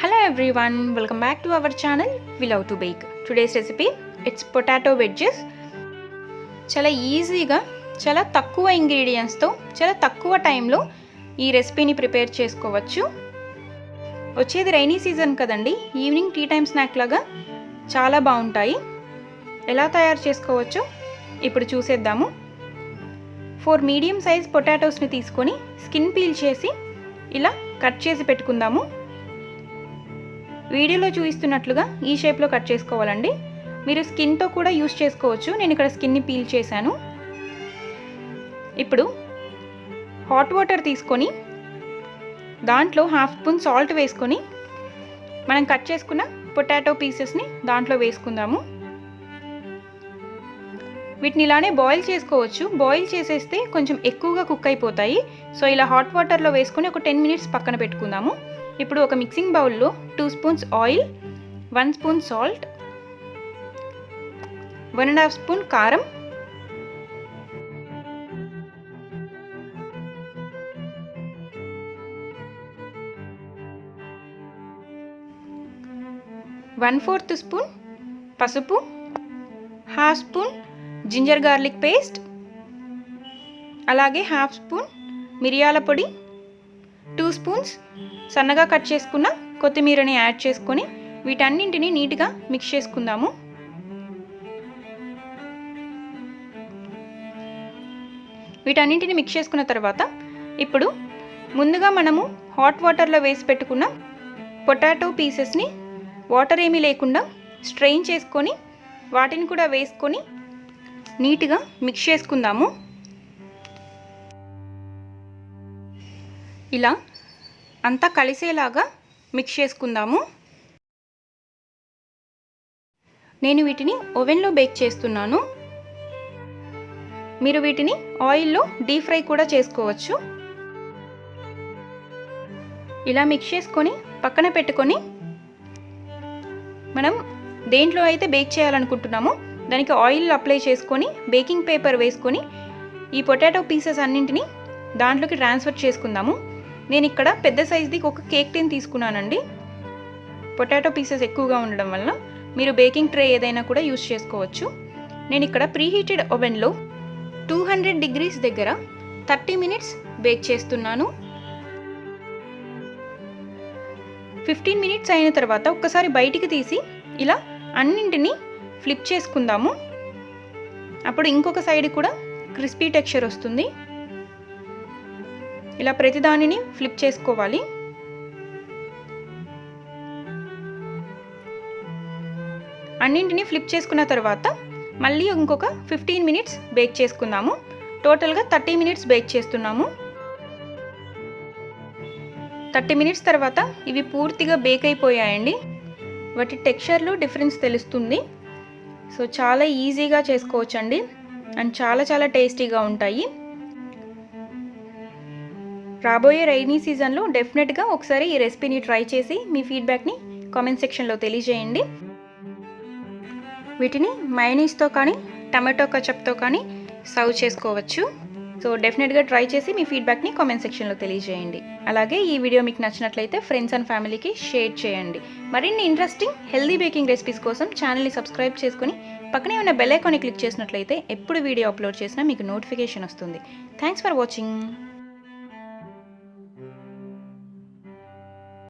Hello everyone, welcome back to our channel We Love to Bake. Today's recipe it's potato wedges. చాలా ఈజీగా చాలా తక్కువ ingredients తో చాలా తక్కువ టైం లో ఈ రెసిపీని ప్రిపేర్ చేసుకోవచ్చు. వచ్చేది రైనీ సీజన్ కదండి, ఈవినింగ్ టీ టైం స్నాక్ లాగా చాలా బాగుంటాయి. ఎలా తయారు చేసుకోవచ్చో ఇప్పుడు చూసేద్దాము. 4 మీడియం సైజ్ పొటాటోస్ ని తీసుకొని స్కిన్ పీల్ చేసి ఇలా కట్ చేసి పెట్టుకుందాము. వీడియోలో చూపిస్తున్నట్లుగా ఈ షేప్లో కట్ చేసుకోవాలండి. మీరు స్కిన్తో కూడా యూస్ చేసుకోవచ్చు. నేను ఇక్కడ స్కిన్ని పీల్ చేశాను. ఇప్పుడు హాట్ వాటర్ తీసుకొని దాంట్లో 1/2 స్పూన్ సాల్ట్ వేసుకొని మనం కట్ చేసుకున్న పొటాటో పీసెస్ని దాంట్లో వేసుకుందాము. వీటిని ఇలానే బాయిల్ చేసుకోవచ్చు. బాయిల్ చేసేస్తే కొంచెం ఎక్కువగా కుక్ అయిపోతాయి. సో ఇలా హాట్ వాటర్లో వేసుకొని ఒక 10 మినిట్స్ పక్కన పెట్టుకుందాము. ఇప్పుడు ఒక మిక్సింగ్ బౌల్లో 2 spoons oil, 1 spoon salt, 1.5 spoon కారం, 1/4 స్పూన్ పసుపు, 1/2 స్పూన్ జింజర్ గార్లిక్ పేస్ట్, అలాగే 1/2 స్పూన్ మిరియాల పొడి, 2 స్పూన్స్ సన్నగా కట్ చేసుకున్న కొత్తిమీరని యాడ్ చేసుకొని వీటన్నింటిని నీట్గా మిక్స్ చేసుకుందాము. వీటన్నింటిని మిక్స్ చేసుకున్న తర్వాత ఇప్పుడు ముందుగా మనము హాట్ వాటర్లో వేసి పెట్టుకున్న పొటాటో పీసెస్ని వాటర్ ఏమీ లేకుండా స్ట్రెయిన్ చేసుకొని వాటిని కూడా వేసుకొని నీట్గా మిక్స్ చేసుకుందాము. ఇలా అంతా కలిసేలాగా మిక్స్ చేసుకుందాము. నేను వీటిని ఓవెన్లో బేక్ చేస్తున్నాను. మీరు వీటిని ఆయిల్లో డీప్ ఫ్రై కూడా చేసుకోవచ్చు. ఇలా మిక్స్ చేసుకొని పక్కన పెట్టుకొని మనం దేంట్లో అయితే బేక్ చేయాలనుకుంటున్నామో దానికి ఆయిల్ అప్లై చేసుకొని బేకింగ్ పేపర్ వేసుకొని ఈ పొటాటో పీసెస్ అన్నింటినీ దాంట్లోకి ట్రాన్స్ఫర్ చేసుకుందాము. నేను ఇక్కడ పెద్ద సైజ్ది ఒక కేక్ టిన్ తీసుకున్నానండి. పొటాటో పీసెస్ ఎక్కువగా ఉండడం వల్ల మీరు బేకింగ్ ట్రే ఏదైనా కూడా యూస్ చేసుకోవచ్చు. నేను ఇక్కడ ప్రీహీటెడ్ ఓవెన్లో 200 డిగ్రీస్ దగ్గర 30 మినిట్స్ బేక్ చేస్తున్నాను. 15 మినిట్స్ అయిన తర్వాత ఒక్కసారి బయటికి తీసి ఇలా అన్నింటినీ ఫ్లిప్ చేసుకుందాము. అప్పుడు ఇంకొక సైడ్ కూడా క్రిస్పీ టెక్స్చర్ వస్తుంది. ఇలా ప్రతిదానిని ఫ్లిప్ చేసుకోవాలి. అన్నింటినీ ఫ్లిప్ చేసుకున్న తర్వాత మళ్ళీ ఇంకొక 15 మినిట్స్ బేక్ చేసుకుందాము. టోటల్గా 30 మినిట్స్ బేక్ చేస్తున్నాము. 30 మినిట్స్ తర్వాత ఇవి పూర్తిగా బేక్ అయిపోయాయండి. వాటి టెక్స్చర్లో డిఫరెన్స్ తెలుస్తుంది. సో చాలా ఈజీగా చేసుకోవచ్చండి అండ్ చాలా టేస్టీగా ఉంటాయి. రాబోయే రైనీ సీజన్లో డెఫినెట్గా ఒకసారి ఈ రెసిపీని ట్రై చేసి మీ ఫీడ్బ్యాక్ని కామెంట్ సెక్షన్లో తెలియజేయండి. వీటిని మయోనీస్తో కానీ టమాటో కచప్తో కానీ సర్వ్ చేసుకోవచ్చు. సో డెఫినెట్గా ట్రై చేసి మీ ఫీడ్బ్యాక్ని కామెంట్ సెక్షన్లో తెలియజేయండి. అలాగే ఈ వీడియో మీకు నచ్చినట్లయితే ఫ్రెండ్స్ అండ్ ఫ్యామిలీకి షేర్ చేయండి. మరిన్ని ఇంట్రెస్టింగ్ హెల్దీ బేకింగ్ రెసిపీస్ కోసం ఛానల్ని సబ్స్క్రైబ్ చేసుకొని పక్కనే ఉన్న బెల్ ఐకాన్ని క్లిక్ చేసినట్లయితే ఎప్పుడు వీడియో అప్లోడ్ చేసినా మీకు నోటిఫికేషన్ వస్తుంది. Thanks for watching.